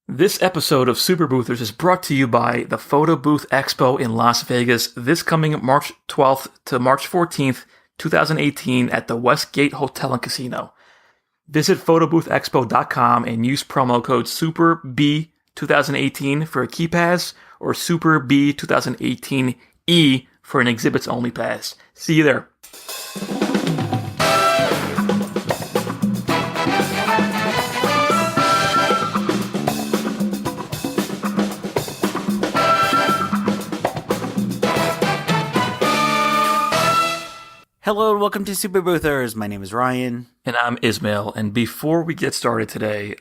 This episode of Super Boothers is brought to you by the Photo Booth Expo in Las Vegas this coming March 12th to March 14th, 2018 at the Westgate Hotel and Casino. Visit photoboothexpo.com and use promo code SUPERB2018 for a key pass or SUPERB2018E for an exhibits only pass. See you there. Hello and welcome to Super Boothers. My name is Ryan. And I'm Ismail. And before we get started today,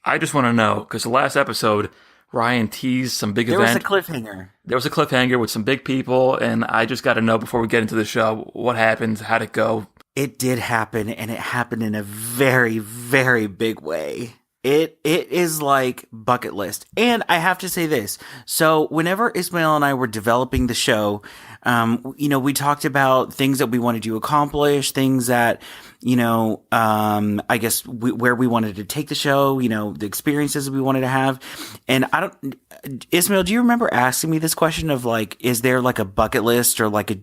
I just want to know, because the last episode, Ryan teased some big event. There was a cliffhanger. There was a cliffhanger with some big people, and I just got to know before we get into the show, what happened, how'd it go? It did happen, and it happened in a very, very big way. It is like bucket list. And I have to say this. So whenever Ismail and I were developing the show, we talked about things that we wanted to accomplish, things that, I guess where we wanted to take the show, the experiences we wanted to have. And Ismail, do you remember asking me this question of like, is there like a bucket list or like a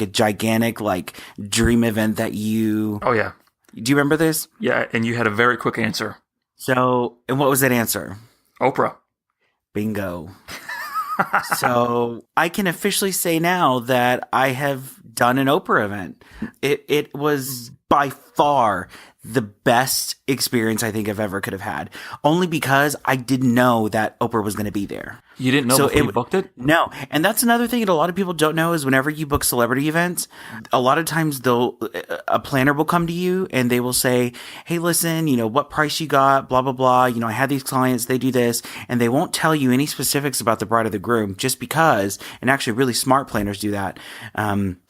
gigantic like dream event that you... Oh, yeah. Do you remember this? Yeah, and you had a very quick answer. So, and what was that answer? Oprah. Bingo. So I can officially say now that I have done an Oprah event. It was by far the best experience I think I've ever could have had. Only because I didn't know that Oprah was going to be there. You didn't know before you booked it? No. And that's another thing that a lot of people don't know is whenever you book celebrity events, a lot of times a planner will come to you and they will say, hey, listen, what price you got, blah, blah, blah. I had these clients, they do this. And they won't tell you any specifics about the bride or the groom just because, and actually really smart planners do that.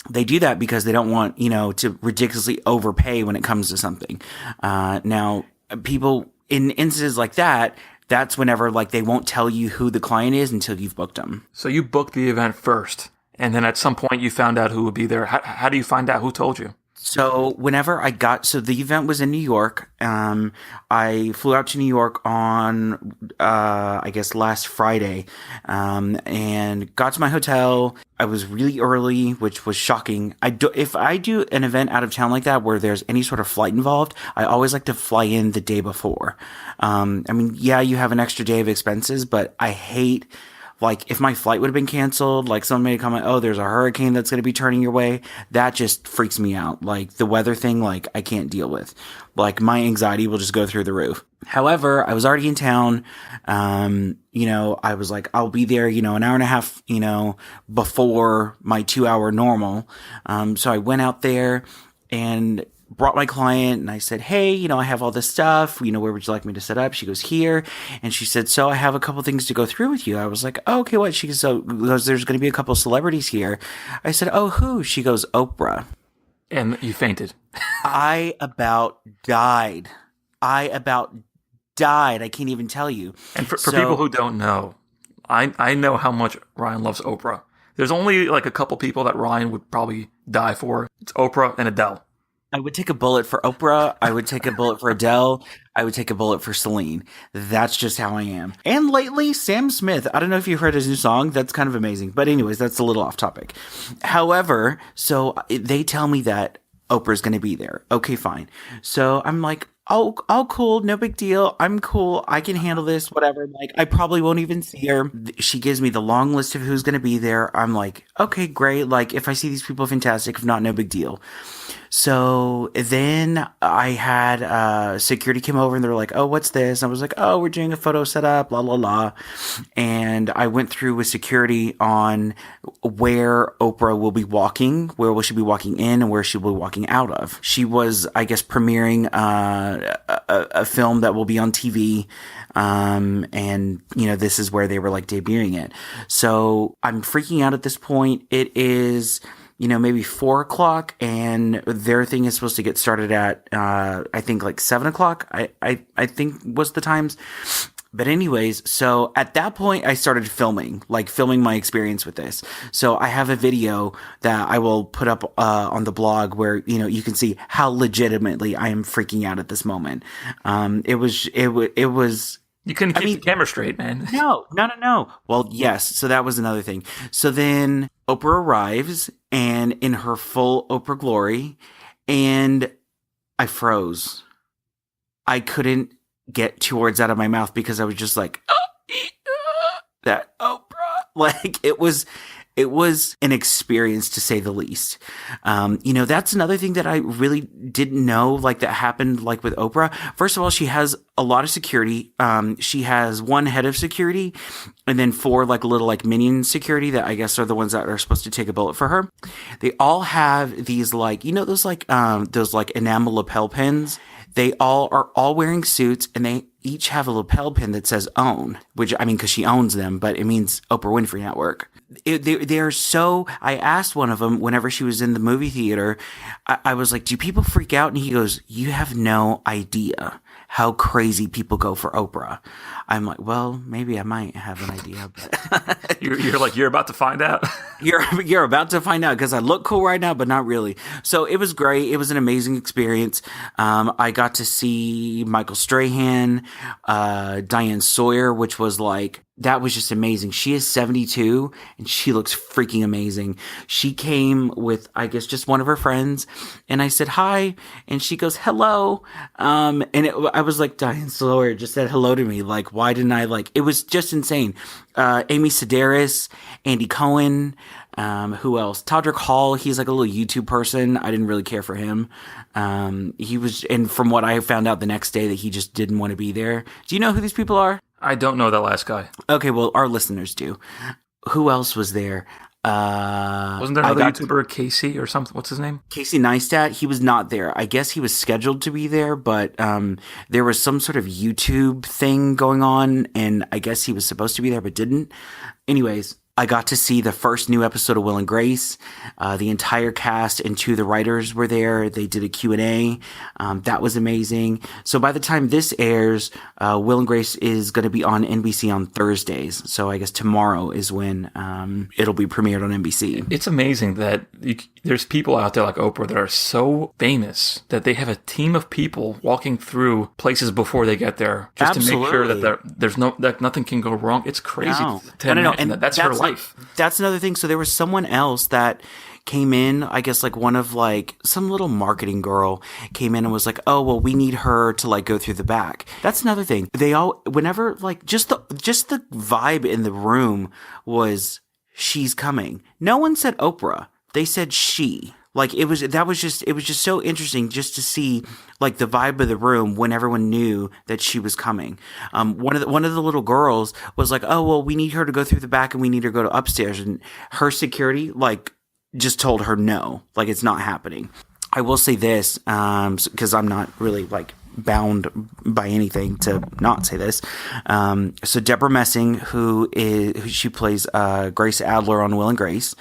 They do that because they don't want, to ridiculously overpay when it comes to something. Now, people in instances like that, that's whenever like they won't tell you who the client is until you've booked them. So you booked the event first, and then at some point you found out who would be there. How do you find out who told you? So the event was in New York. I flew out to New York on, I guess last Friday, and got to my hotel. I was really early, which was shocking. If I do an event out of town like that, where there's any sort of flight involved, I always like to fly in the day before. You have an extra day of expenses, but I hate, like, if my flight would have been canceled, like someone made a comment, oh, there's a hurricane that's going to be turning your way. That just freaks me out. Like the weather thing, like I can't deal with. Like my anxiety will just go through the roof. However, I was already in town. I was like, I'll be there, an hour and a half, before my 2-hour normal. So I went out there and brought my client and I said, hey, I have all this stuff, where would you like me to set up? She goes, here. And she said, so I have a couple things to go through with you. I was like, oh, okay, what? She goes, there's going to be a couple celebrities here. I said, oh, who? She goes, Oprah. And you fainted. I about died. I can't even tell you. And for people who don't know, I know how much Ryan loves Oprah. There's only like a couple people that Ryan would probably die for. It's Oprah and Adele. I would take a bullet for Oprah. I would take a bullet for Adele. I would take a bullet for Celine. That's just how I am. And lately, Sam Smith. I don't know if you've heard his new song. That's kind of amazing. But anyways, that's a little off topic. However, so they tell me that Oprah's going to be there. Okay, fine. So I'm like, oh, cool. No big deal. I'm cool. I can handle this, whatever. Like, I probably won't even see her. She gives me the long list of who's going to be there. I'm like, okay, great. Like, if I see these people, fantastic. If not, no big deal. So then I had security came over and they were like, oh, what's this? And I was like, oh, we're doing a photo setup, blah, blah, blah. And I went through with security on where Oprah will be walking, where will she be walking in and where she will be walking out of. She was, I guess, premiering a film that will be on TV. And this is where they were like debuting it. So I'm freaking out at this point. It is, maybe 4:00 and their thing is supposed to get started at, I think like 7:00. I think was the times. But anyways, so at that point I started filming my experience with this. So I have a video that I will put up on the blog where, you can see how legitimately I am freaking out at this moment. It was You couldn't keep the camera straight, man. No. Well, yes. So that was another thing. So then Oprah arrives and in her full Oprah glory, and I froze. I couldn't get 2 words out of my mouth because I was just like, that Oprah. Like it was an experience to say the least. That's another thing that I really didn't know, like that happened like with Oprah. First of all, she has a lot of security. She has 1 head of security and then 4 like little like minion security that I guess are the ones that are supposed to take a bullet for her. They all have these like, those enamel lapel pins. They are all wearing suits and they each have a lapel pin that says own, which I mean, cause she owns them, but it means Oprah Winfrey Network. They are so, I asked one of them whenever she was in the movie theater, I was like, do people freak out? And he goes, you have no idea how crazy people go for Oprah. I'm like, well, maybe I might have an idea, but you're like, you're about to find out. You're about to find out because I look cool right now, but not really. So it was great. It was an amazing experience. I got to see Michael Strahan, Diane Sawyer, which was like, that was just amazing. She is 72 and she looks freaking amazing. She came with, I guess, just one of her friends and I said hi and she goes, hello. I was like, Diane Sawyer just said hello to me. Like, why didn't I it was just insane. Amy Sedaris, Andy Cohen, who else? Todrick Hall. He's like a little YouTube person. I didn't really care for him. He was, and from what I found out the next day that he just didn't want to be there. Do you know who these people are? I don't know that last guy. Okay, well, our listeners do. Who else was there? Wasn't there another YouTuber, Casey or something? What's his name? Casey Neistat. He was not there. I guess he was scheduled to be there, but there was some sort of YouTube thing going on, and I guess he was supposed to be there but didn't. Anyways, I got to see the first new episode of Will and Grace. The entire cast and 2 of the writers were there. They did a Q&A. That was amazing. So by the time this airs, Will and Grace is going to be on NBC on Thursdays. So I guess tomorrow is when it'll be premiered on NBC. It's amazing that there's people out there like Oprah that are so famous that they have a team of people walking through places before they get there just to make sure that nothing can go wrong. It's crazy to imagine that. That's her life. That's another thing. So there was someone else that came in, I guess like one of like some little marketing girl came in and was like, oh, well, we need her to like go through the back. That's another thing. They all, whenever like just the vibe in the room was she's coming. No one said Oprah. They said she. Like it was just so interesting just to see like the vibe of the room when everyone knew that she was coming. One of the little girls was like, oh, well, we need her to go through the back and we need her to go to upstairs. And her security like just told her no, like it's not happening. I will say this, because I'm not really like bound by anything to not say this. So Deborah Messing, who she plays Grace Adler on Will and Grace,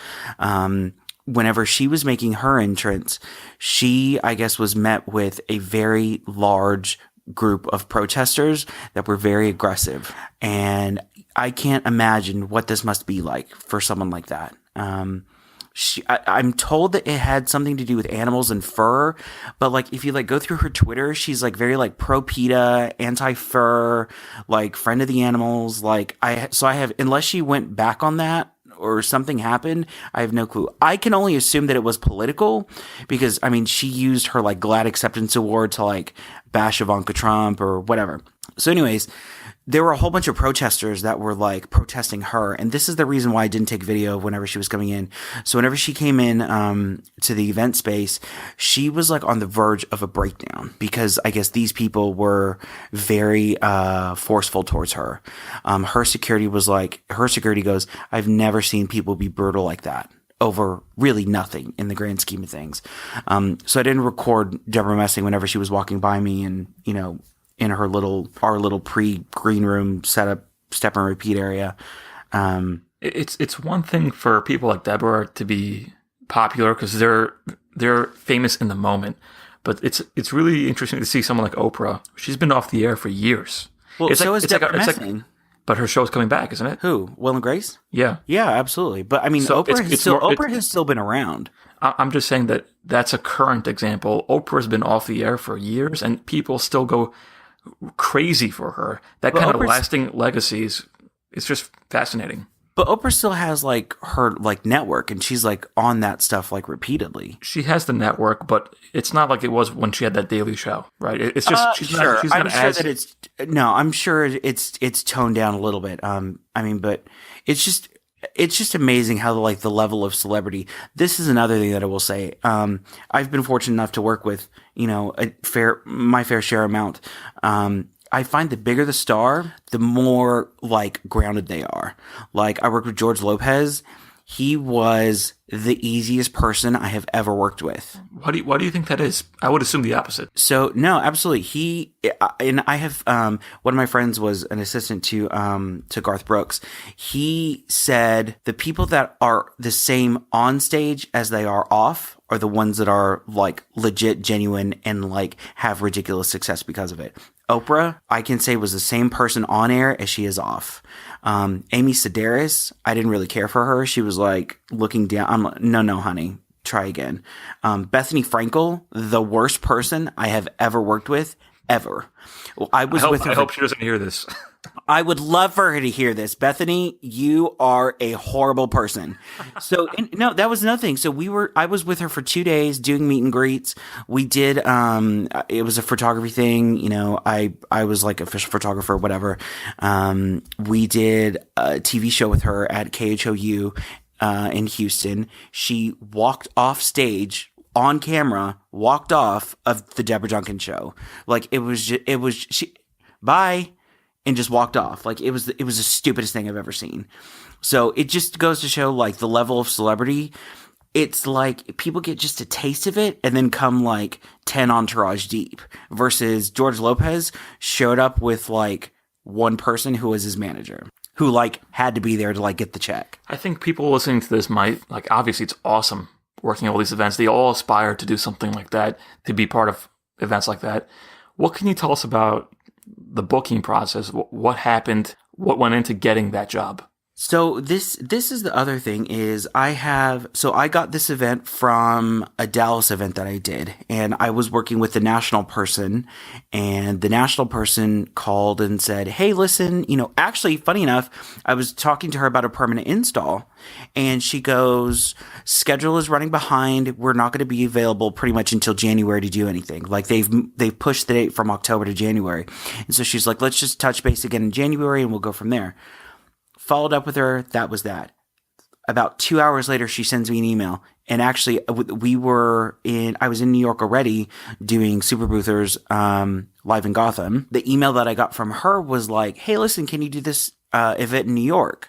whenever she was making her entrance, she, I guess, was met with a very large group of protesters that were very aggressive. And I can't imagine what this must be like for someone like that. I'm told that it had something to do with animals and fur, but like if you like go through her Twitter, she's like very like pro PETA, anti fur, like friend of the animals. Like I have, unless she went back on that or something happened, I have no clue. I can only assume that it was political because I mean she used her like Glad Acceptance Award to like bash Ivanka Trump or whatever. So anyways, there were a whole bunch of protesters that were like protesting her. And this is the reason why I didn't take video of whenever she was coming in. So whenever she came in to the event space, she was like on the verge of a breakdown because I guess these people were very forceful towards her. Her security goes, I've never seen people be brutal like that over really nothing in the grand scheme of things. So I didn't record Deborah Messing whenever she was walking by me and, in our little pre-green room setup, step and repeat area. It's one thing for people like Deborah to be popular because they're famous in the moment, but it's really interesting to see someone like Oprah. She's been off the air for years. Well, is Deborah Messing. But her show's coming back, isn't it? Who? Will and Grace? Yeah. Yeah, absolutely. But I mean, so Oprah has still been around. I'm just saying that's a current example. Oprah's been off the air for years, and people still go crazy for her. That But kind of Oprah's- lasting legacy is it's just fascinating. But Oprah still has like her like network, and she's like on that stuff like repeatedly. She has the network, but it's not like it was when she had that Daily Show, right? It's just she's Sure. not. She's I'm not sure as that it's no. I'm sure it's toned down a little bit. I mean, but it's just amazing how like the level of celebrity. This is another thing that I will say. I've been fortunate enough to work with my fair share amount. I find the bigger the star, the more like grounded they are. Like I worked with George Lopez. He was the easiest person I have ever worked with. Why do you think that is? I would assume the opposite. So no, absolutely. And I have one of my friends was an assistant to Garth Brooks. He said the people that are the same on stage as they are off are the ones that are like legit, genuine, and like have ridiculous success because of it. Oprah, I can say, was the same person on air as she is off. Amy Sedaris, I didn't really care for her. She was like looking down. I'm like, no, honey, try again. Bethany Frankel, the worst person I have ever worked with, ever. Well, I hope she doesn't hear this. I would love for her to hear this. Bethany, you are a horrible person. So, no, that was another thing. So I was with her for 2 days doing meet and greets. We did, it was a photography thing. You know, I was like official photographer, whatever. We did a TV show with her at KHOU, in Houston. She walked off stage on camera, walked off of the Deborah Duncan show. Like she, bye. And just walked off. Like it was the stupidest thing I've ever seen. So it just goes to show like the level of celebrity. It's like people get just a taste of it and then come like 10 entourage deep versus George Lopez showed up with like one person who was his manager who like had to be there to like get the check. I think people listening to this might like, obviously it's awesome working at all these events. They all aspire to do something like that, to be part of events like that. What can you tell us about the booking process? What happened? What went into getting that job? So this is the other thing is I got this event from a Dallas event that I did, and I was working with the national person, and the national person called and said, hey, listen, actually, funny enough, I was talking to her about a permanent install, and she goes, schedule is running behind. We're not going to be available pretty much until January to do anything. Like they've pushed the date from October to January. And so she's like, let's just touch base again in January and we'll go from there. Followed up with her. That was that. About 2 hours later, she sends me an email. And actually, I was in New York already doing Super Boothers live in Gotham. The email that I got from her was like, hey, listen, can you do this event in New York?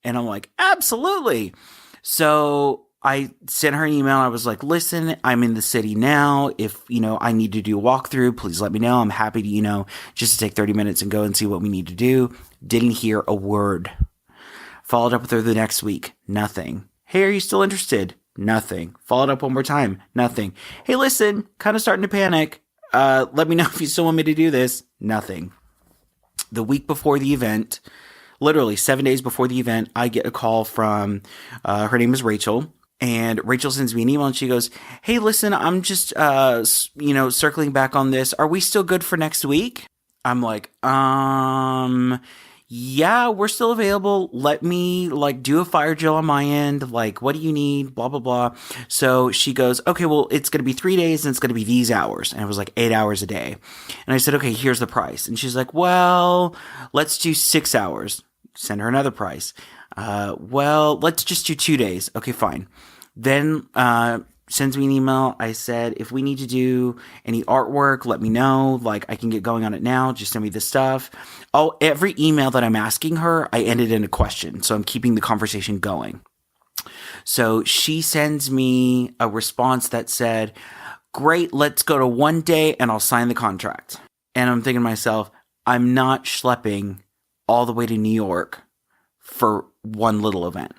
And I'm like, absolutely. So I sent her an email. I was like, listen, I'm in the city now. If, I need to do a walkthrough, please let me know. I'm happy to, just to take 30 minutes and go and see what we need to do. Didn't hear a word. Followed up with her the next week. Nothing. Hey, are you still interested? Nothing. Followed up one more time. Nothing. Hey, listen, kind of starting to panic. Let me know if you still want me to do this. Nothing. The week before the event, literally 7 days before the event, I get a call from, her name is Rachel. And Rachel sends me an email and she goes, hey, listen, I'm just, circling back on this. Are we still good for next week? I'm like, yeah, we're still available. Let me do a fire drill on my end. Like, what do you need? Blah, blah, blah. So she goes, okay, well, it's going to be 3 days and it's going to be these hours. And it was like 8 hours a day. And I said, okay, here's the price. And she's like, well, let's do 6 hours. Send her another price. Well, let's just do 2 days. Okay, fine. Then, sends me an email. I said, if we need to do any artwork, let me know. Like, I can get going on it now. Just send me the stuff. Oh, every email that I'm asking her, I ended in a question. So I'm keeping the conversation going. So she sends me a response that said, great, let's go to 1 day and I'll sign the contract. And I'm thinking to myself, I'm not schlepping all the way to New York for one little event.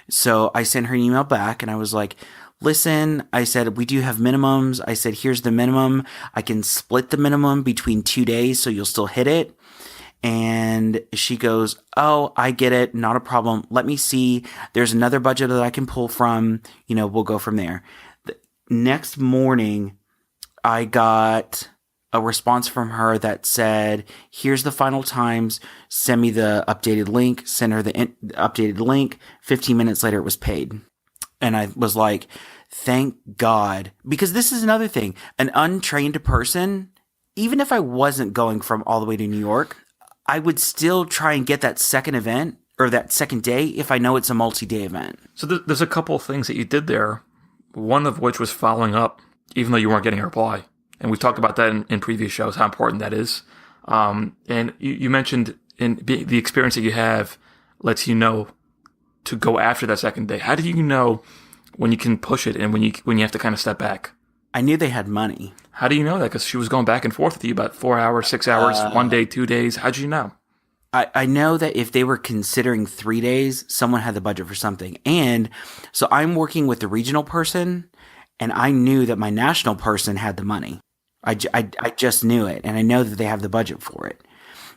So I sent her an email back and I was like, listen, I said, we do have minimums. I said, here's the minimum. I can split the minimum between 2 days so you'll still hit it. And she goes, oh, I get it. Not a problem. Let me see. There's another budget that I can pull from. We'll go from there. The next morning, I got a response from her that said, here's the final times, send me the updated link, send her the updated link. 15 minutes later, it was paid. And I was like, thank God. Because this is another thing. An untrained person, even if I wasn't going from all the way to New York, I would still try and get that second event or that second day if I know it's a multi-day event. So there's a couple of things that you did there, one of which was following up, even though you weren't getting a reply. And we've talked about that in previous shows, how important that is. And you mentioned the experience that you have lets you know to go after that second day. How do you know when you can push it and when you have to kind of step back? I knew they had money. How do you know that? Because she was going back and forth with you about 4 hours, 6 hours, 1 day, 2 days. How did you know? I know that if they were considering 3 days, someone had the budget for something. And so I'm working with the regional person, and I knew that my national person had the money. I just knew it, and I know that they have the budget for it.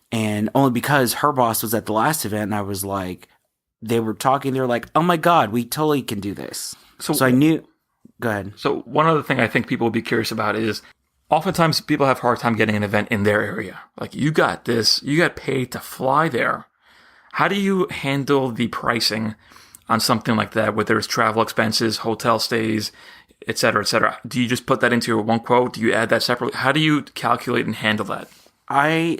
And only because her boss was at the last event, and I was like, they were talking, they were like, oh my God, we totally can do this. So I knew, go ahead. So one other thing I think people would be curious about is, oftentimes people have a hard time getting an event in their area. Like, you got this, you got paid to fly there. How do you handle the pricing on something like that, whether it's travel expenses, hotel stays, et cetera, et cetera? Do you just put that into your one quote? Do you add that separately? How do you calculate and handle that?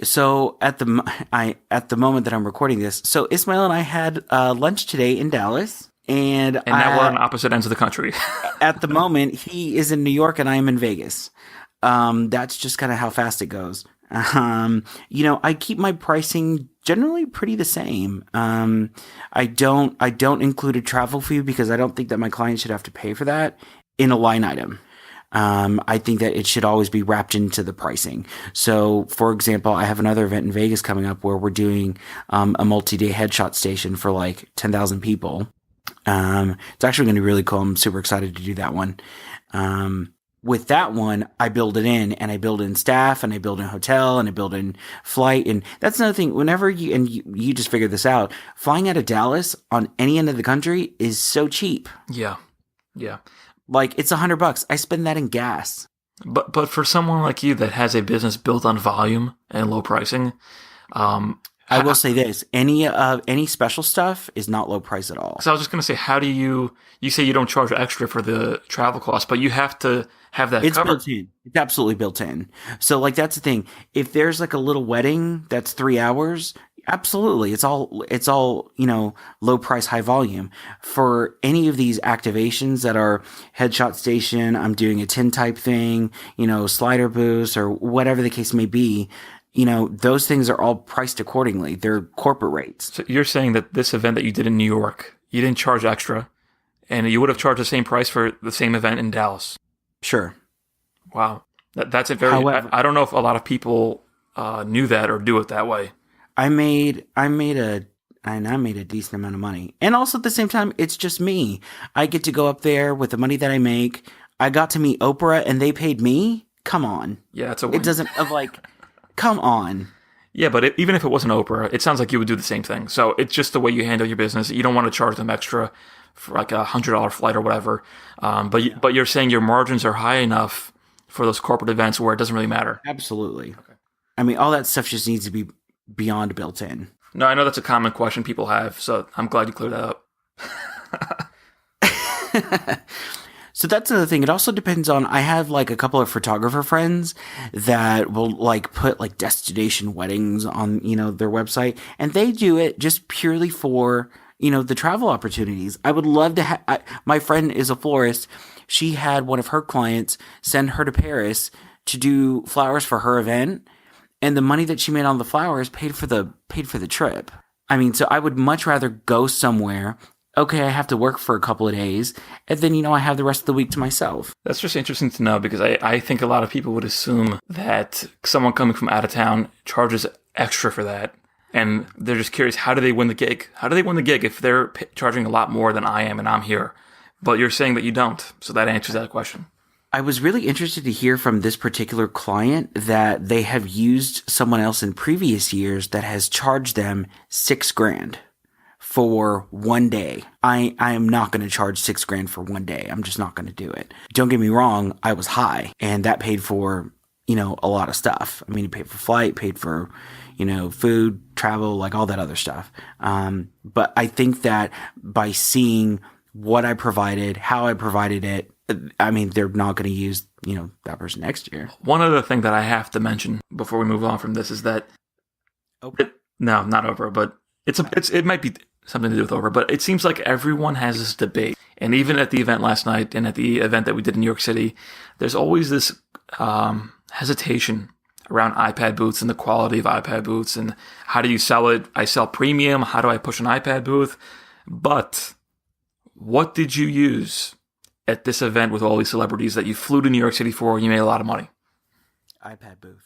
So at the moment that I'm recording this, so Ismail and I had lunch today in Dallas. And now we're on opposite ends of the country. At the moment, he is in New York and I am in Vegas. That's just kind of how fast it goes. I keep my pricing generally pretty the same. I don't include a travel fee because I don't think that my client should have to pay for that in a line item. I think that it should always be wrapped into the pricing. So, for example, I have another event in Vegas coming up where we're doing a multi-day headshot station for like 10,000 people. It's actually going to be really cool. I'm super excited to do that one. With that one, I build it in, and I build in staff, and I build in hotel, and I build in flight. And that's another thing. Whenever you just figured this out, flying out of Dallas on any end of the country is so cheap. Yeah. Like, it's $100. I spend that in gas. But for someone like you that has a business built on volume and low pricing, I will say this: any special stuff is not low price at all. So I was just going to say, how do you say you don't charge extra for the travel costs, but you have to have that It's covered. built in. It's absolutely built in. So, like, that's the thing. If there's like a little wedding that's 3 hours, absolutely, it's all low price, high volume. For any of these activations that are headshot station, I'm doing a 10 type thing, slider boost or whatever the case may be. Those things are all priced accordingly. They're corporate rates. So you're saying that this event that you did in New York, you didn't charge extra, and you would have charged the same price for the same event in Dallas. Sure. Wow. That's a very, However, I don't know if a lot of people knew that or do it that way. I made a decent amount of money. And also at the same time, it's just me. I get to go up there with the money that I make. I got to meet Oprah and they paid me. Come on. Yeah, it's a win. It doesn't come on. Yeah, but even if it wasn't Oprah, it sounds like you would do the same thing. So it's just the way you handle your business. You don't want to charge them extra for like $100 flight or whatever. But you're saying your margins are high enough for those corporate events where it doesn't really matter. Absolutely. Okay. I mean, all that stuff just needs to be beyond built in. No, I know that's a common question people have, so I'm glad you cleared that up. So that's another thing. It also depends on, I have like a couple of photographer friends that will like put like destination weddings on, their website, and they do it just purely for, the travel opportunities. I would love to my friend is a florist. She had one of her clients send her to Paris to do flowers for her event, and the money that she made on the flowers paid for the trip. I mean, so I would much rather go somewhere. Okay, I have to work for a couple of days, and then, I have the rest of the week to myself. That's just interesting to know, because I think a lot of people would assume that someone coming from out of town charges extra for that, and they're just curious, how do they win the gig? How do they win the gig if they're charging a lot more than I am and I'm here? But you're saying that you don't, so that answers that question. I was really interested to hear from this particular client that they have used someone else in previous years that has charged them $6,000 for 1 day. I am not going to charge $6,000 for 1 day. I'm just not going to do it. Don't get me wrong. I was high, and that paid for a lot of stuff. I mean, you paid for flight, paid for, food, travel, like all that other stuff. But I think that by seeing what I provided, how I provided it, I mean, they're not going to use, that person next year. One other thing that I have to mention before we move on from this is that, no, not Oprah, but it might be something to do with Oprah, but it seems like everyone has this debate. And even at the event last night and at the event that we did in New York City, there's always this hesitation around iPad booths and the quality of iPad booths and how do you sell it? I sell premium. How do I push an iPad booth? But what did you use at this event with all these celebrities that you flew to New York City for and you made a lot of money? iPad booth.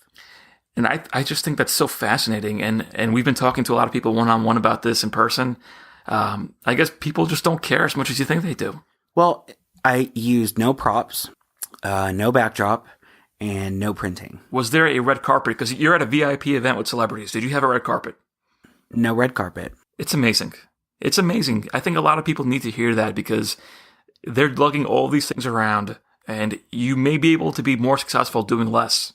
And I just think that's so fascinating. And we've been talking to a lot of people one-on-one about this in person. I guess people just don't care as much as you think they do. Well, I used no props, no backdrop, and no printing. Was there a red carpet? Because you're at a VIP event with celebrities. Did you have a red carpet? No red carpet. It's amazing. It's amazing. I think a lot of people need to hear that because they're lugging all these things around and you may be able to be more successful doing less.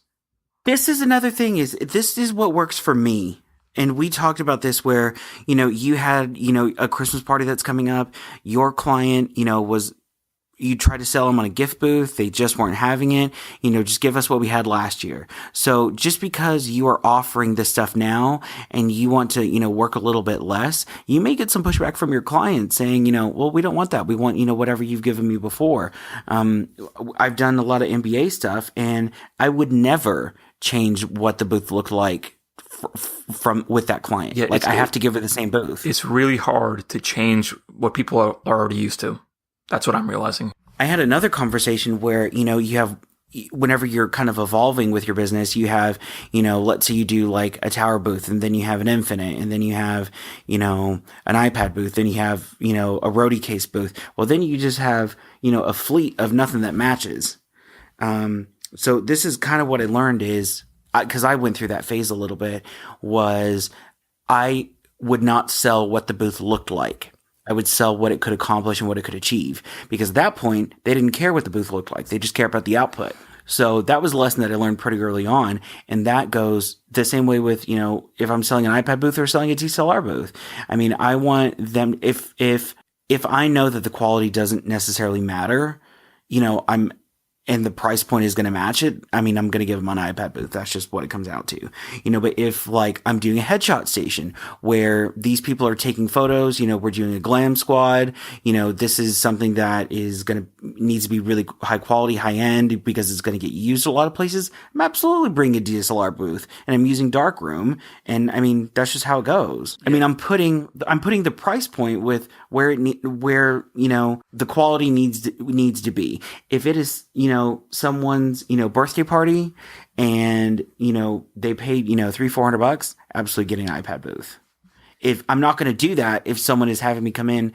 This is another thing this is what works for me. And we talked about this where, you had, a Christmas party that's coming up. Your client, you tried to sell them on a gift booth. They just weren't having it. Just give us what we had last year. So just because you are offering this stuff now and you want to, work a little bit less, you may get some pushback from your client saying, well, we don't want that. We want, whatever you've given me before. I've done a lot of MBA stuff and I would never change what the booth looked like from with that client. Yeah, I have to give her the same booth. It's really hard to change what people are already used to. That's what I'm realizing. I had another conversation where, you have, whenever you're kind of evolving with your business, you have, let's say you do like a tower booth and then you have an Infinite and then you have, an iPad booth, then you have, a roadie case booth. Well, then you just have, a fleet of nothing that matches. So this is kind of what I learned is, because I went through that phase a little bit, was I would not sell what the booth looked like. I would sell what it could accomplish and what it could achieve. Because at that point, they didn't care what the booth looked like. They just care about the output. So that was a lesson that I learned pretty early on. And that goes the same way with, if I'm selling an iPad booth or selling a DSLR booth. I mean, I want them, if I know that the quality doesn't necessarily matter, and the price point is going to match it, I mean, I'm going to give them an iPad booth. That's just what it comes out to. But if like I'm doing a headshot station where these people are taking photos, we're doing a glam squad, this is something that needs to be really high quality, high end because it's going to get used a lot of places. I'm absolutely bringing a DSLR booth and I'm using darkroom. And I mean, that's just how it goes. Yeah. I mean, I'm putting the price point with where the quality needs to be. If it is, someone's, birthday party and, they paid, $300-400, absolutely getting an iPad booth. If I'm not going to do that, if someone is having me come in,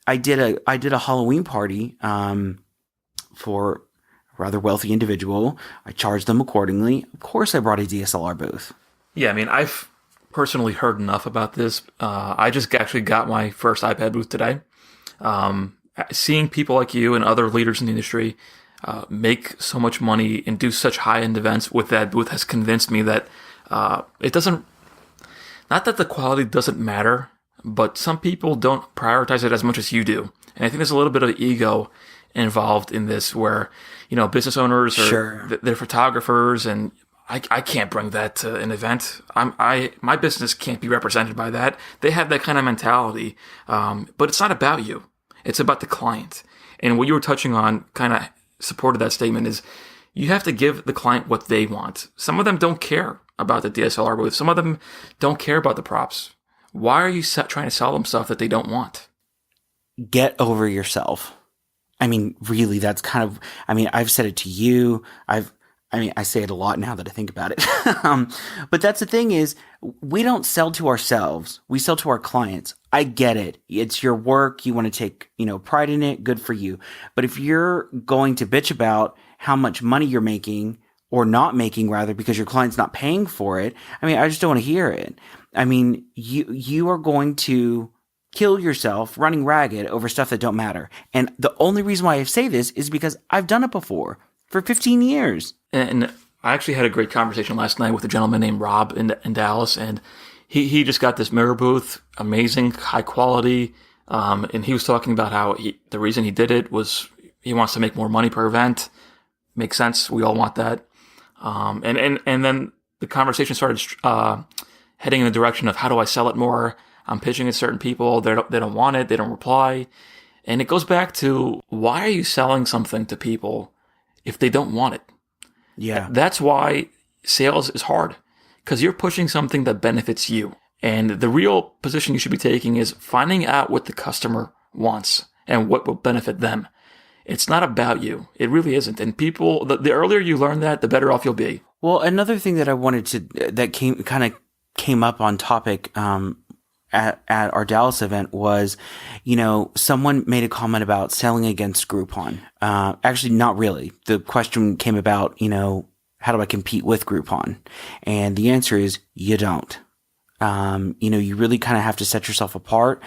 I did a Halloween party, for a rather wealthy individual. I charged them accordingly. Of course, I brought a DSLR booth. Yeah. I mean, I've personally heard enough about this. I just actually got my first iPad booth today. Seeing people like you and other leaders in the industry make so much money and do such high-end events with that booth has convinced me that it doesn't, not that the quality doesn't matter, but some people don't prioritize it as much as you do. And I think there's a little bit of ego involved in this where, business owners or they're photographers and I can't bring that to an event. My business can't be represented by that. They have that kind of mentality. But it's not about you. It's about the client. And what you were touching on kind of supported that statement is you have to give the client what they want. Some of them don't care about the DSLR booth. Some of them don't care about the props. Why are you trying to sell them stuff that they don't want? Get over yourself. I mean, really, that's kind of, I've said it to you. I say it a lot now that I think about it. But that's the thing is, we don't sell to ourselves. We sell to our clients. I get it. It's your work. You want to take, pride in it. Good for you. But if you're going to bitch about how much money you're making or not making rather because your client's not paying for it, I just don't want to hear it. You are going to kill yourself running ragged over stuff that don't matter. And the only reason why I say this is because I've done it before for 15 years. And I actually had a great conversation last night with a gentleman named Rob in Dallas, and he just got this mirror booth, amazing, high quality, and he was talking about how the reason he did it was he wants to make more money per event. Makes sense. We all want that. And then the conversation started heading in the direction of how do I sell it more? I'm pitching it to certain people. They don't want it. They don't reply. And it goes back to, why are you selling something to people if they don't want it? Yeah. That's why sales is hard, because you're pushing something that benefits you. And the real position you should be taking is finding out what the customer wants and what will benefit them. It's not about you. It really isn't. And people, the earlier you learn that, the better off you'll be. Well, another thing that I wanted to, that came up on topic, at our Dallas event was, someone made a comment about selling against Groupon. Actually, not really. The question came about, how do I compete with Groupon? And the answer is you don't. You really kind of have to set yourself apart.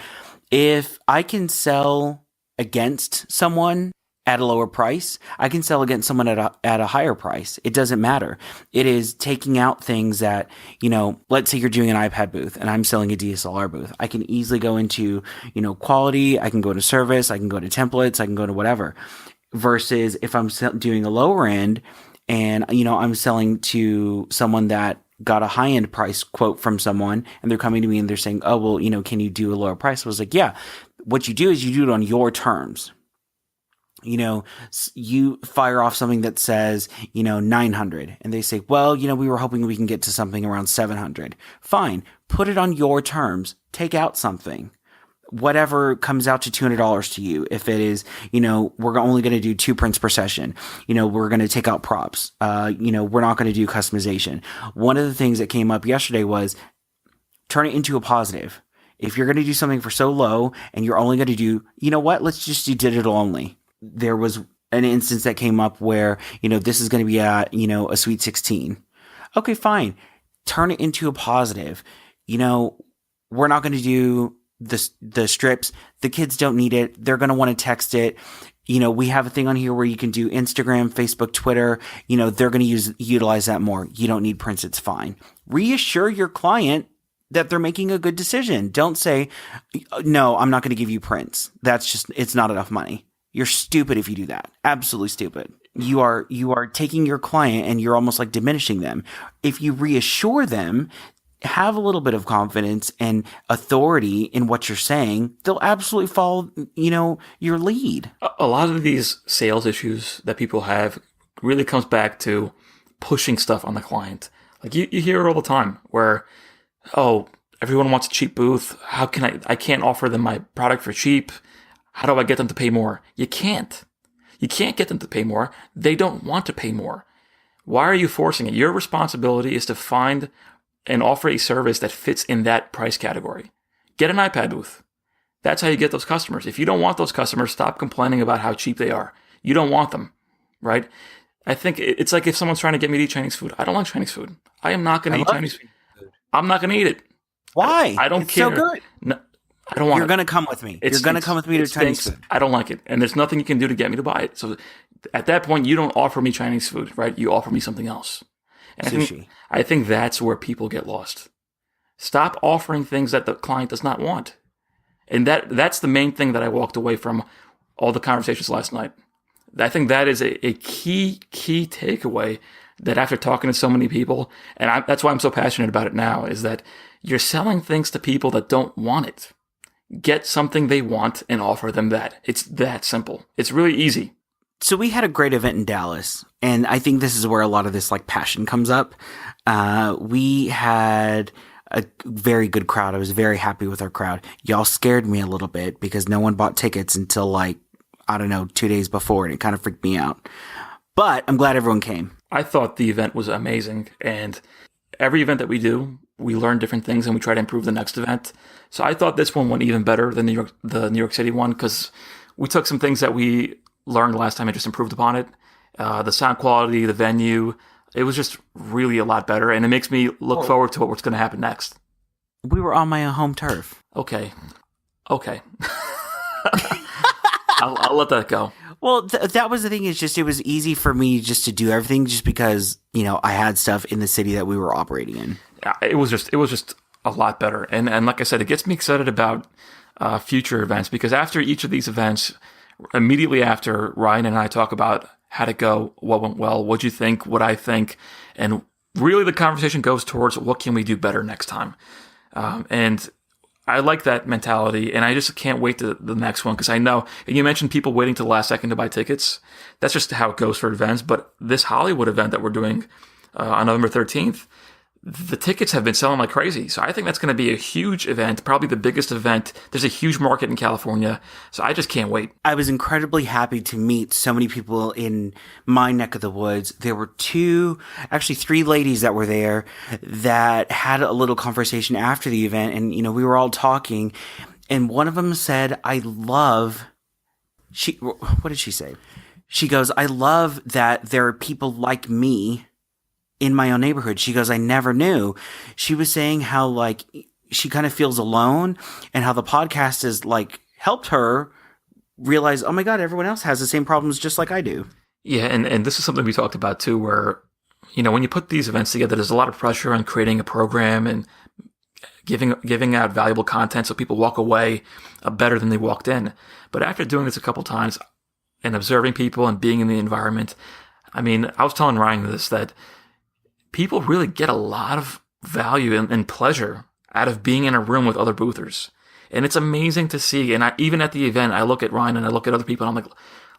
If I can sell against someone at a lower price, I can sell against someone at a higher price. It doesn't matter. It is taking out things that, let's say you're doing an iPad booth and I'm selling a DSLR booth. I can easily go into, quality. I can go to service. I can go to templates. I can go to whatever. Versus if I'm doing a lower end and, I'm selling to someone that got a high-end price quote from someone and they're coming to me and they're saying, oh, well, can you do a lower price? I was like, yeah, what you do is you do it on your terms. You fire off something that says, 900 and they say, well, we were hoping we can get to something around 700. Fine. Put it on your terms. Take out something. Whatever comes out to $200 to you. If it is, we're only going to do 2 prints per session, we're going to take out props. We're not going to do customization. One of the things that came up yesterday was turn it into a positive. If you're going to do something for so low and you're only going to do, let's just do digital only. There was an instance that came up where, this is going to be a Sweet 16. Okay, fine. Turn it into a positive. We're not going to do the strips. The kids don't need it. They're going to want to text it. We have a thing on here where you can do Instagram, Facebook, Twitter. They're going to utilize that more. You don't need prints. It's fine. Reassure your client that they're making a good decision. Don't say, no, I'm not going to give you prints. It's not enough money. You're stupid if you do that. Absolutely stupid. You are taking your client and you're almost like diminishing them. If you reassure them, have a little bit of confidence and authority in what you're saying, they'll absolutely follow, your lead. A lot of these sales issues that people have really comes back to pushing stuff on the client. Like you hear it all the time where, oh, everyone wants a cheap booth. How can I can't offer them my product for cheap. How do I get them to pay more? You can't. You can't get them to pay more. They don't want to pay more. Why are you forcing it? Your responsibility is to find and offer a service that fits in that price category. Get an iPad booth. That's how you get those customers. If you don't want those customers, stop complaining about how cheap they are. You don't want them, right? I think it's like if someone's trying to get me to eat Chinese food. I don't like Chinese food. I am not going to eat Chinese food. I'm not going to eat it. Why? I don't care. It's so good. No, I don't want You're it. going to come with me. You're going to come with me to Chinese food. I don't like it. And there's nothing you can do to get me to buy it. So at that point, you don't offer me Chinese food, right? You offer me something else. And Sushi. I think that's where people get lost. Stop offering things that the client does not want. And that's the main thing that I walked away from all the conversations last night. I think that is a key takeaway that after talking to so many people, and that's why I'm so passionate about it now, is that you're selling things to people that don't want it. Get something they want and offer them that. It's that simple. It's really easy. So we had a great event in Dallas, and I think this is where a lot of this passion comes up. We had a very good crowd. I was very happy with our crowd. Y'all scared me a little bit because no one bought tickets until 2 days before, and it kind of freaked me out. But I'm glad everyone came. I thought the event was amazing, and every event that we do, we learn different things and we try to improve the next event. So I thought this one went even better than the New York City one because we took some things that we learned last time and just improved upon it. The sound quality, the venue, it was just really a lot better, and it makes me look forward to what's going to happen next. We were on my home turf. Okay. I'll let that go. Well, that was the thing. Is just it was easy for me just to do everything, just because I had stuff in the city that we were operating in. It was just a lot better, and like I said, it gets me excited about future events, because after each of these events, immediately after, Ryan and I talk about how'd it go, what went well, what'd you think, what I think, and really the conversation goes towards what can we do better next time. And I like that mentality, and I just can't wait to the next one, because I know, and you mentioned people waiting to the last second to buy tickets. That's just how it goes for events. But this Hollywood event that we're doing on November 13th, the tickets have been selling like crazy. So I think that's going to be a huge event, probably the biggest event. There's a huge market in California, so I just can't wait. I was incredibly happy to meet so many people in my neck of the woods. There were actually three ladies that were there that had a little conversation after the event, and we were all talking, and one of them said, what did she say? She goes, "I love that there are people like me in my own neighborhood." She goes, "I never knew." She was saying how like she kind of feels alone, and how the podcast has like helped her realize, oh my God, everyone else has the same problems just like I do. Yeah, and this is something we talked about too, where when you put these events together, there's a lot of pressure on creating a program and giving out valuable content so people walk away better than they walked in. But after doing this a couple times and observing people and being in the environment, I was telling Ryan this, that people really get a lot of value and pleasure out of being in a room with other boothers. And it's amazing to see. And even at the event, I look at Ryan and I look at other people and I'm like,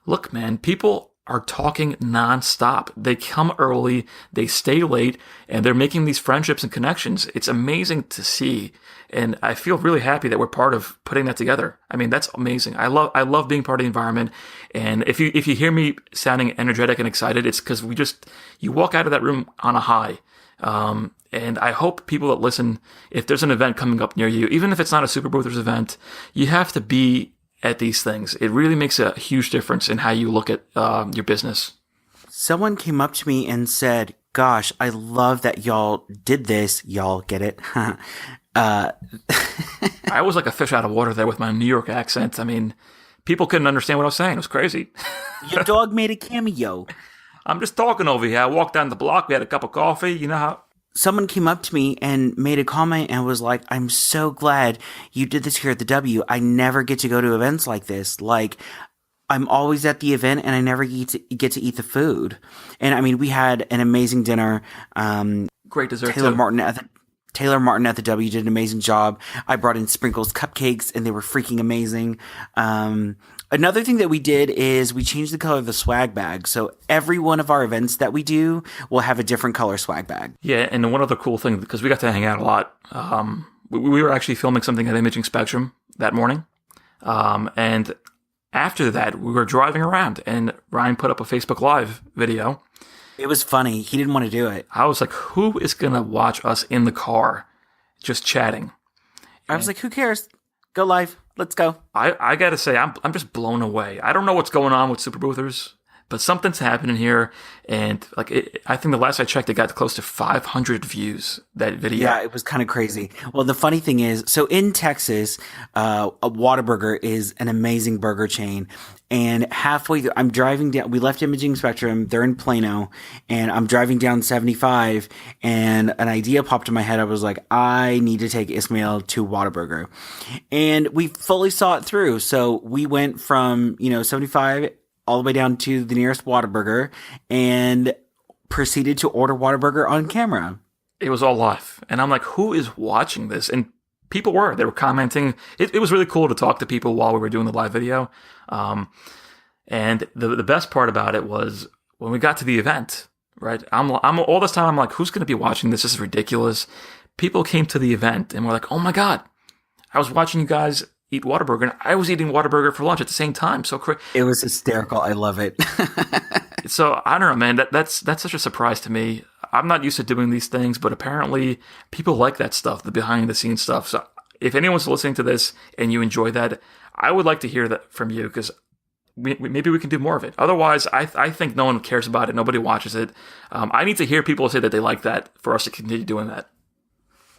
look, man, people are talking nonstop. They come early, they stay late, and they're making these friendships and connections. It's amazing to see. And I feel really happy that we're part of putting that together. That's amazing. I love being part of the environment. And if you hear me sounding energetic and excited, it's because you walk out of that room on a high. And I hope people that listen, if there's an event coming up near you, even if it's not a Super Boosters event, you have to be at these things. It really makes a huge difference in how you look at your business. Someone came up to me and said, "Gosh, I love that y'all did this." Y'all get it? I was like a fish out of water there with my New York accent. People couldn't understand what I was saying. It was crazy. Your dog made a cameo. I'm just talking over here. I walked down the block. We had a cup of coffee. You know how... Someone came up to me and made a comment and was like, "I'm so glad you did this here at the W. I never get to go to events like this. Like, I'm always at the event and I never get to eat the food." And we had an amazing dinner. Great dessert Taylor too. Martin at the W did an amazing job. I brought in Sprinkles cupcakes and they were freaking amazing. Another thing that we did is we changed the color of the swag bag. So every one of our events that we do will have a different color swag bag. Yeah, and one other cool thing, because we got to hang out a lot, we were actually filming something at Imaging Spectrum that morning. And after that, we were driving around and Ryan put up a Facebook Live video. It was funny. He didn't want to do it. I was like, who is going to watch us in the car just chatting? I was like, who cares? Go live. Let's go. I got to say, I'm just blown away. I don't know what's going on with Super Boothers, but something's happening here. And I think the last I checked, it got close to 500 views, that video. Yeah, it was kind of crazy. Well, the funny thing is, so in Texas, a Whataburger is an amazing burger chain. And halfway through, I'm driving down, we left Imaging Spectrum, they're in Plano, and I'm driving down 75, and an idea popped in my head. I was like, I need to take Ismail to Whataburger. And we fully saw it through. So we went from, 75 all the way down to the nearest Whataburger and proceeded to order Whataburger on camera. It was all live. And I'm like, who is watching this? And people they were commenting. It was really cool to talk to people while we were doing the live video. And the best part about it was when we got to the event, right? I'm all this time, I'm like, who's going to be watching this? This is ridiculous. People came to the event and were like, oh my God, I was watching you guys eat Whataburger, and I was eating Whataburger for lunch at the same time. So it was hysterical. I love it. So I don't know, man. That's such a surprise to me. I'm not used to doing these things, but apparently people like that stuff, the behind the scenes stuff. So if anyone's listening to this and you enjoy that, I would like to hear that from you, because maybe we can do more of it. Otherwise, I think no one cares about it. Nobody watches it. I need to hear people say that they like that for us to continue doing that.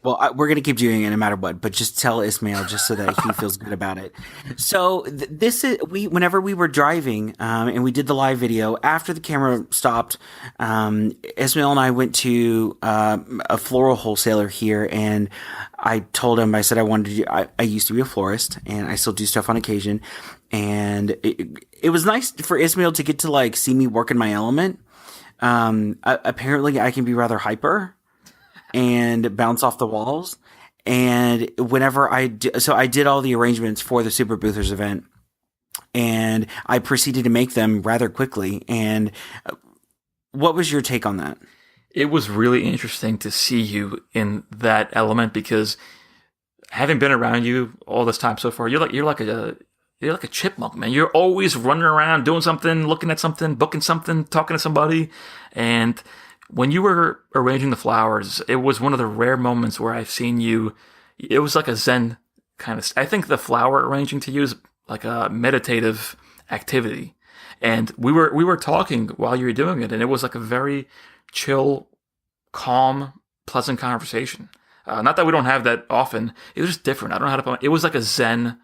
Well, we're going to keep doing it no matter what, but just tell Ismail just so that he feels good about it. So this is whenever we were driving, and we did the live video after the camera stopped, Ismail and I went to, a floral wholesaler here, and I told him, I said, I used to be a florist and I still do stuff on occasion. And it was nice for Ismail to get to like see me work in my element. Apparently I can be rather hyper and bounce off the walls. And whenever so I did all the arrangements for the Super Boothers event, and I proceeded to make them rather quickly. And what was your take on that? It was really interesting to see you in that element, because having been around you all this time so far, you're like a chipmunk, man. You're always running around, doing something, looking at something, booking something, talking to somebody. And when you were arranging the flowers, it was one of the rare moments where I've seen you. It was like a Zen kind of. I think the flower arranging to you is like a meditative activity. And we were talking while you were doing it, and it was like a very chill, calm, pleasant conversation. Not that we don't have that often. It was just different. I don't know how to put it. It was like a Zen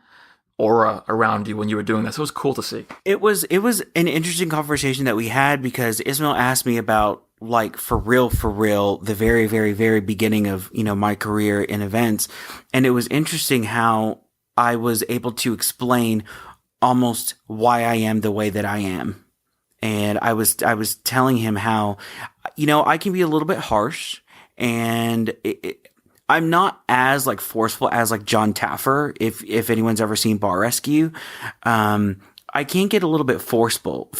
aura around you when you were doing that. So it was cool to see. It was an interesting conversation that we had, because Ismail asked me about, like, for real, the very, very, very beginning of, my career in events. And it was interesting how I was able to explain almost why I am the way that I am. And I was telling him how, I can be a little bit harsh, and I'm not as like forceful as like John Taffer. If anyone's ever seen Bar Rescue, I can get a little bit forceful,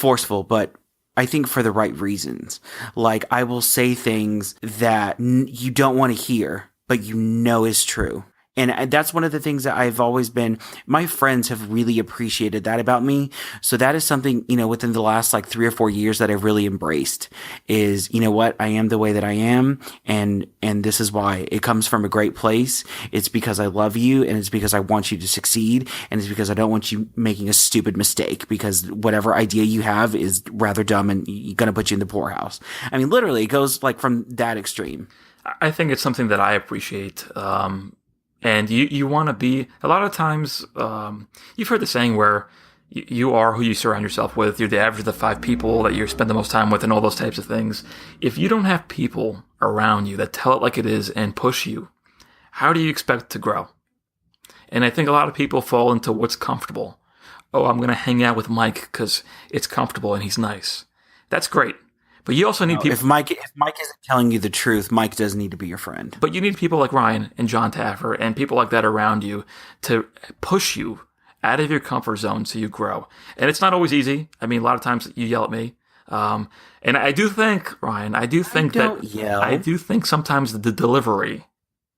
but I think for the right reasons. Like, I will say things that you don't want to hear, but is true. And that's one of the things that I've always been, my friends have really appreciated that about me. So that is something, within the last like 3 or 4 years that I've really embraced is, what, I am the way that I am. And this is why. It comes from a great place. It's because I love you, and it's because I want you to succeed. And it's because I don't want you making a stupid mistake, because whatever idea you have is rather dumb and going to put you in the poorhouse. I mean, literally it goes like from that extreme. I think it's something that I appreciate. And you want to be, a lot of times, you've heard the saying where you are who you surround yourself with. You're the average of the 5 people that you spend the most time with, and all those types of things. If you don't have people around you that tell it like it is and push you, how do you expect to grow? And I think a lot of people fall into what's comfortable. Oh, I'm going to hang out with Mike because it's comfortable and he's nice. That's great. But you also need people. If Mike isn't telling you the truth, Mike does need to be your friend. But you need people like Ryan and John Taffer and people like that around you to push you out of your comfort zone so you grow. And it's not always easy. I mean, a lot of times you yell at me. And I do think, Ryan, I do think sometimes the delivery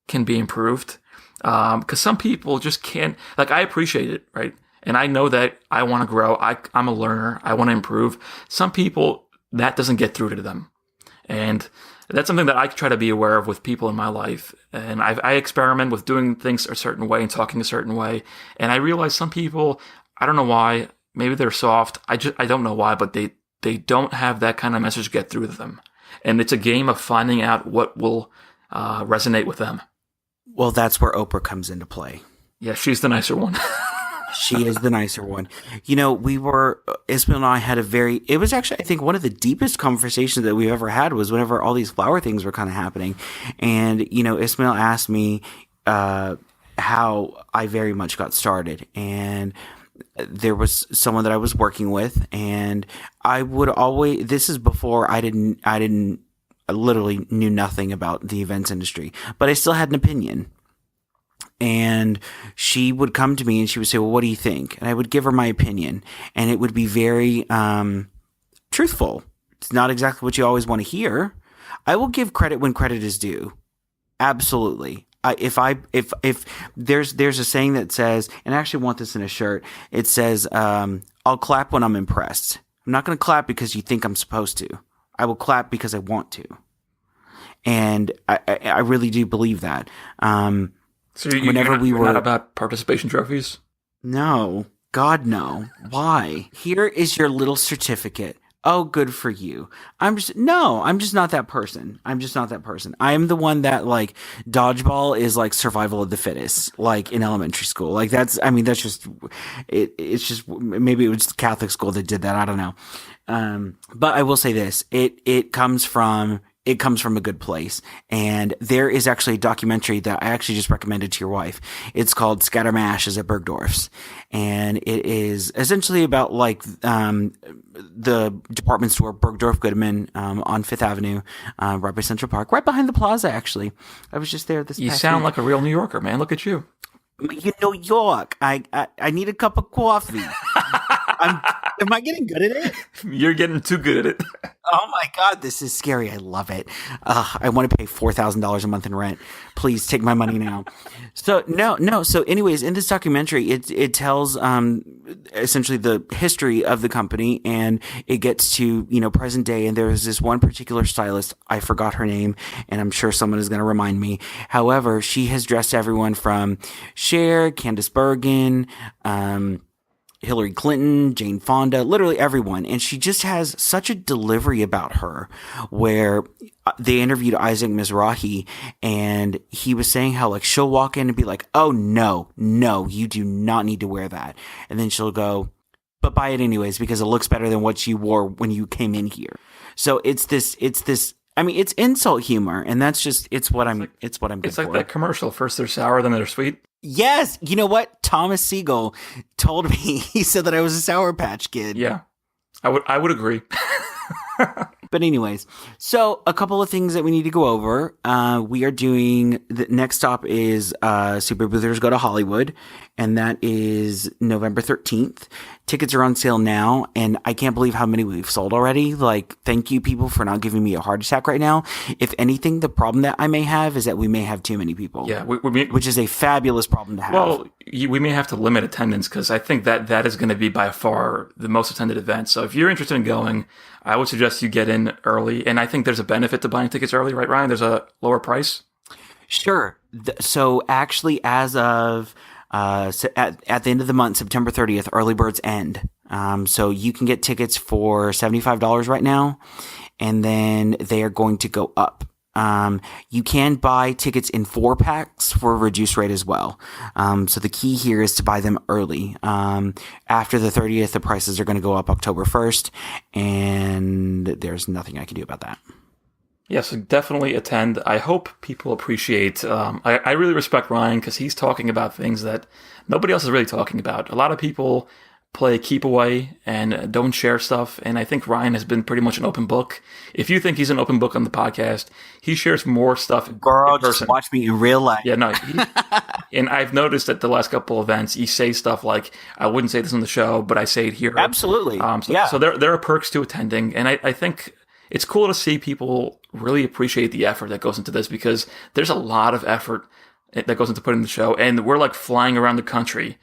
can be improved. Because some people just can't, like, I appreciate it, right? And I know that I want to grow. I'm a learner. I want to improve. Some people, that doesn't get through to them. And that's something that I try to be aware of with people in my life. And I experiment with doing things a certain way and talking a certain way. And I realize some people, I don't know why, maybe they're soft. I don't know why, but they don't have that kind of message get through to them. And it's a game of finding out what will resonate with them. Well, that's where Oprah comes into play. Yeah, she's the nicer one. She is the nicer one. Ismail and I had it was actually, I think, one of the deepest conversations that we've ever had was whenever all these flower things were kind of happening. And, Ismail asked me how I very much got started. And there was someone that I was working with, and I would always, this is before I literally knew nothing about the events industry, but I still had an opinion. And she would come to me and she would say, well, what do you think? And I would give her my opinion, and it would be very truthful. It's not exactly what you always want to hear. I will give credit when credit is due. Absolutely. If there's a saying that says, and I actually want this in a shirt, it says, I'll clap when I'm impressed. I'm not going to clap because you think I'm supposed to. I will clap because I want to. And I really do believe that. So you're not about participation trophies? No. God, no. Why? Here is your little certificate. Oh, good for you. I'm just not that person. I'm just not that person. I am the one that like dodgeball is like survival of the fittest, like in elementary school. Like that's just it's just maybe it was Catholic school that did that. I don't know. But I will say this: it comes from a good place. And there is actually a documentary that I actually just recommended to your wife. It's called Scatter Mashes at Bergdorf's. And it is essentially about like, the department store Bergdorf Goodman, on Fifth Avenue, right by Central Park, right behind the plaza, actually. I was just there this You past sound week. like a real New Yorker, man. Look at you. You New York. I need a cup of coffee. Am I getting good at it? You're getting too good at it. Oh my God, this is scary. I love it. I want to pay $4,000 a month in rent. Please take my money now. So no. So anyways, in this documentary, it tells, essentially the history of the company, and it gets to, present day. And there's this one particular stylist. I forgot her name, and I'm sure someone is going to remind me. However, she has dressed everyone from Cher, Candice Bergen, Hillary Clinton, Jane Fonda, literally everyone. And she just has such a delivery about her, where they interviewed Isaac Mizrahi, and he was saying how like she'll walk in and be like, oh no, you do not need to wear that. And then she'll go, but buy it anyways because it looks better than what you wore when you came in here. So it's this, it's insult humor, and that's just, it's what I'm good It's for. like that commercial. First they're sour, then they're sweet. Yes. You know what? Thomas Siegel told me, he said that I was a Sour Patch Kid. Yeah, I would agree. But anyways, so a couple of things that we need to go over. We are doing, the next stop is Super Boothers Go to Hollywood, and that is November 13th. Tickets are on sale now, and I can't believe how many we've sold already. Like, thank you people for not giving me a heart attack right now. If anything, the problem that I may have is that we may have too many people. Yeah, which is a fabulous problem to have. Well, we may have to limit attendance because I think that is going to be by far the most attended event. So if you're interested in going, I would suggest you get in early. And I think there's a benefit to buying tickets early, right, Ryan? There's a lower price. Sure. So actually, as of at the end of the month, September 30th, early birds end. So you can get tickets for $75 right now, and then they are going to go up. You can buy tickets in 4-packs for a reduced rate as well. So the key here is to buy them early. After the 30th, the prices are going to go up October 1st, and there's nothing I can do about that. Yeah, so definitely attend. I hope people appreciate. I really respect Ryan because he's talking about things that nobody else is really talking about. A lot of people play keep away and don't share stuff, and I think Ryan has been pretty much an open book. If you think he's an open book on the podcast, he shares more stuff. Girl, in person. just watch me in real life. Yeah, no. And I've noticed at the last couple events, he says stuff like, I wouldn't say this on the show, but I say it here. Absolutely. So there are perks to attending, and I think it's cool to see people really appreciate the effort that goes into this, because there's a lot of effort that goes into putting the show, and we're like flying around the country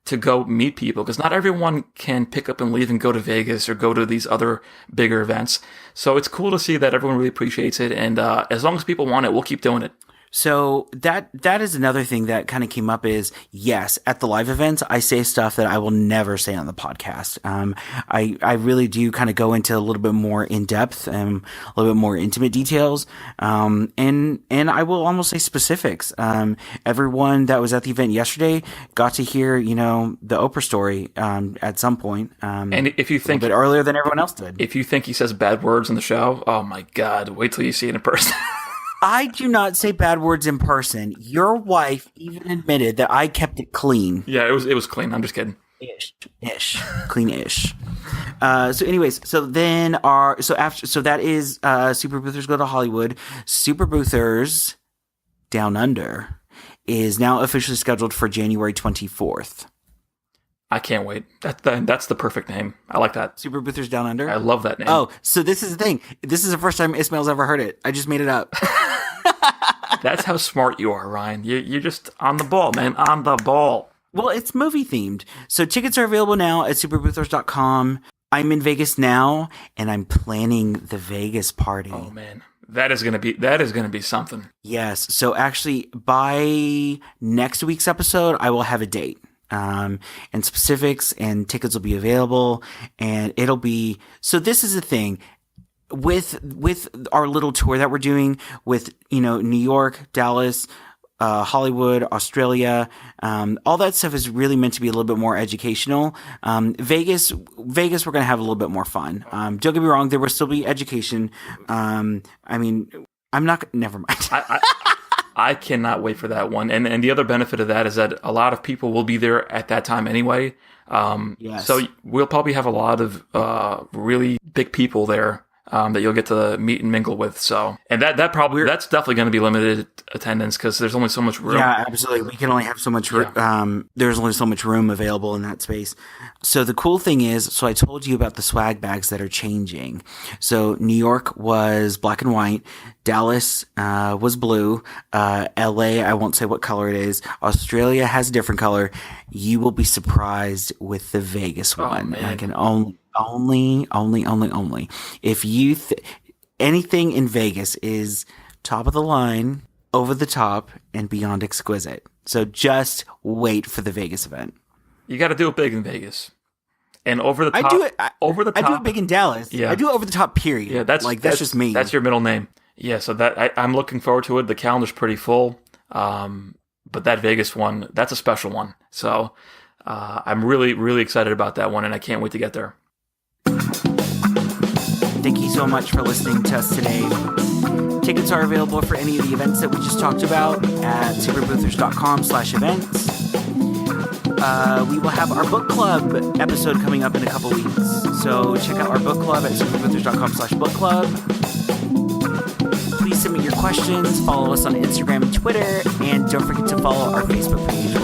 to go meet people, because not everyone can pick up and leave and go to Vegas or go to these other bigger events. So it's cool to see that everyone really appreciates it, and as long as people want it, we'll keep doing it. So that is another thing that kind of came up is, yes, at the live events, I say stuff that I will never say on the podcast. I really do kind of go into a little bit more in depth and a little bit more intimate details. And I will almost say specifics. Everyone that was at the event yesterday got to hear, the Oprah story, at some point. And if you think a bit earlier than everyone else did. If you think he says bad words in the show, oh my God, wait till you see it in person. I do not say bad words in person. Your wife even admitted that I kept it clean. Yeah, it was clean. I'm just kidding. Ish. Clean-ish. So anyways, so that is Super Boothers Go to Hollywood. Super Boothers Down Under is now officially scheduled for January 24th. I can't wait. That's the perfect name. I like that. Super Boothers Down Under? I love that name. Oh, so this is the thing. This is the first time Ismail's ever heard it. I just made it up. That's how smart you are, Ryan. You're just on the ball, man. On the ball. Well, it's movie themed. So tickets are available now at superboothers.com. I'm in Vegas now, and I'm planning the Vegas party. Oh man. That is gonna be something. Yes. So actually by next week's episode, I will have a date. and specifics, and tickets will be available. And it'll be, so this is the thing with our little tour that we're doing with, New York, Dallas, Hollywood, Australia, all that stuff is really meant to be a little bit more educational. Vegas, we're going to have a little bit more fun. Don't get me wrong, there will still be education. I'm not, never mind. I cannot wait for that one. And the other benefit of that is that a lot of people will be there at that time anyway. Yes. So we'll probably have a lot of really big people there that you'll get to meet and mingle with. So, and that's definitely going to be limited attendance because there's only so much room. Yeah, absolutely. We can only have so much room. There's only so much room available in that space. So the cool thing is, so I told you about the swag bags that are changing. So New York was black and white. Dallas was blue. LA, I won't say what color it is. Australia has a different color. You will be surprised with the Vegas one. Man. I can only. If you anything in Vegas is top of the line, over the top, and beyond exquisite. So just wait for the Vegas event. You got to do it big in Vegas, and over the top. I do it over the top. I do it big in Dallas. Yeah, I do it over the top. Period. Yeah, that's just me. That's your middle name. Yeah, so I'm looking forward to it. The calendar's pretty full, but that Vegas one, that's a special one. So I'm really, really excited about that one, and I can't wait to get there. Thank you so much for listening to us today. Tickets are available for any of the events that we just talked about at superboothers.com/events. We will have our book club episode coming up in a couple weeks. So check out our book club at superboothers.com/book club. Please submit your questions, follow us on Instagram and Twitter, and don't forget to follow our Facebook page.